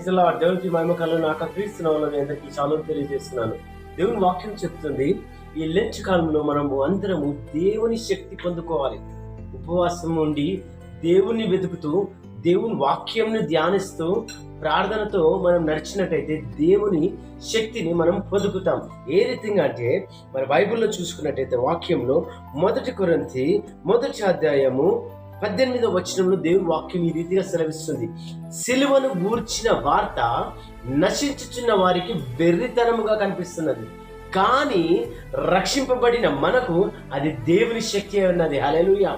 ఇలా దేవునికి మహిమ కలుగును గాక. క్రీస్తు నామములో మీ అందరికీ షాలోమ్ తెలియజేస్తున్నాను. దేవుని వాక్యం చెప్తుంది, ఈ లెంచ్ కాలంలో మనము అందరము దేవుని శక్తి పొందుకోవాలి. ఉపవాసం ఉండి దేవుణ్ణి వెతుకుతూ దేవుని వాక్యంను ధ్యానిస్తూ ప్రార్థనతో మనం నడిచినట్టయితే దేవుని శక్తిని మనం పొందుకుతాం. ఏ రీతిగా అంటే మన బైబిల్లో చూసుకున్నట్టయితే వాక్యంలో 1 కొరింథీ 1వ అధ్యాయము 18వ వచనంలో దేవుని వాక్యం ఈ రీతిగా సెలవిస్తుంది. సిలువను గూర్చిన వార్త నశించుచున్న వారికి వెర్రితనముగా కనిపిస్తున్నది, కానీ రక్షింపబడిన మనకు అది దేవుని శక్తి ఉన్నది. హల్లెలూయా.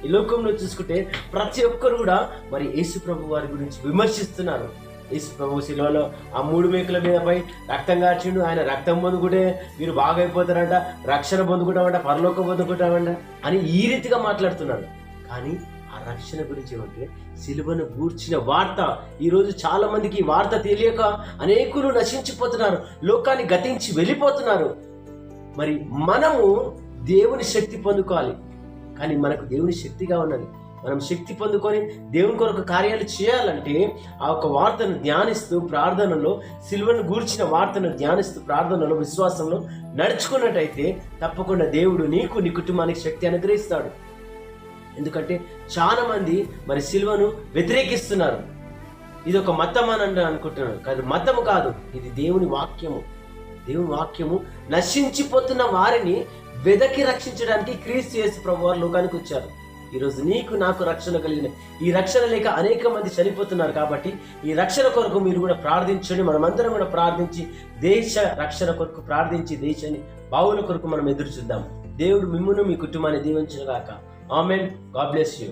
ఈ లోకంలో చూసుకుంటే ప్రతి ఒక్కరు కూడా మరి యేసు ప్రభు వారి గురించి విమర్శిస్తున్నారు. యేసు ప్రభు శిలువలో ఆ 3 మేకుల మీదపై రక్తం కార్చిండు, ఆయన రక్తం పొందుకుంటే మీరు బాగైపోతారంట, రక్షణ పొందుకుంటామంట, పరలోకం పొందుకుంటామంట అని ఈ రీతిగా మాట్లాడుతున్నారు. కానీ ఆ రక్షణ గురించి ఏమంటే సిలువను గూర్చిన వార్త. ఈరోజు చాలా మందికి ఈ వార్త తెలియక అనేకులు నశించిపోతున్నారు, లోకాన్ని గతించి వెళ్ళిపోతున్నారు. మరి మనము దేవుని శక్తి పొందుకోవాలి. కానీ మనకు దేవుని శక్తిగా ఉన్నది. మనం శక్తి పొందుకొని దేవుని కొరకు కార్యాలు చేయాలంటే ఆ ఒక వార్తను ధ్యానిస్తూ ప్రార్థనలో, సిలువను గూర్చిన వార్తను ధ్యానిస్తూ ప్రార్థనలో, విశ్వాసంలో నడుచుకున్నట్టయితే తప్పకుండా దేవుడు నీకు, నీ కుటుంబానికి శక్తి అనుగ్రహిస్తాడు. ఎందుకంటే చాలా మంది మరి సిలువను వ్యతిరేకిస్తున్నారు. ఇది ఒక మతం అని అనుకుంటున్నారు. కాదు, మతము కాదు, ఇది దేవుని వాక్యము. దేవుని వాక్యము నశించిపోతున్న వారిని వెదకి రక్షించడానికి క్రీస్తు యేసు ప్రభువారు లోకానికి వచ్చారు. ఈరోజు నీకు నాకు రక్షణ కలిగిన, ఈ రక్షణ లేక అనేక మంది చనిపోతున్నారు. కాబట్టి ఈ రక్షణ కొరకు మీరు కూడా ప్రార్థించండి. మనమందరం కూడా ప్రార్థించి దేశ రక్షణ కొరకు ప్రార్థించి దేశాన్ని బావుల కొరకు మనం ఎదురు చూద్దాం. దేవుడు మిమ్మును, మీ కుటుంబాన్ని దీవించును గాక. ఆమేన్. God bless you.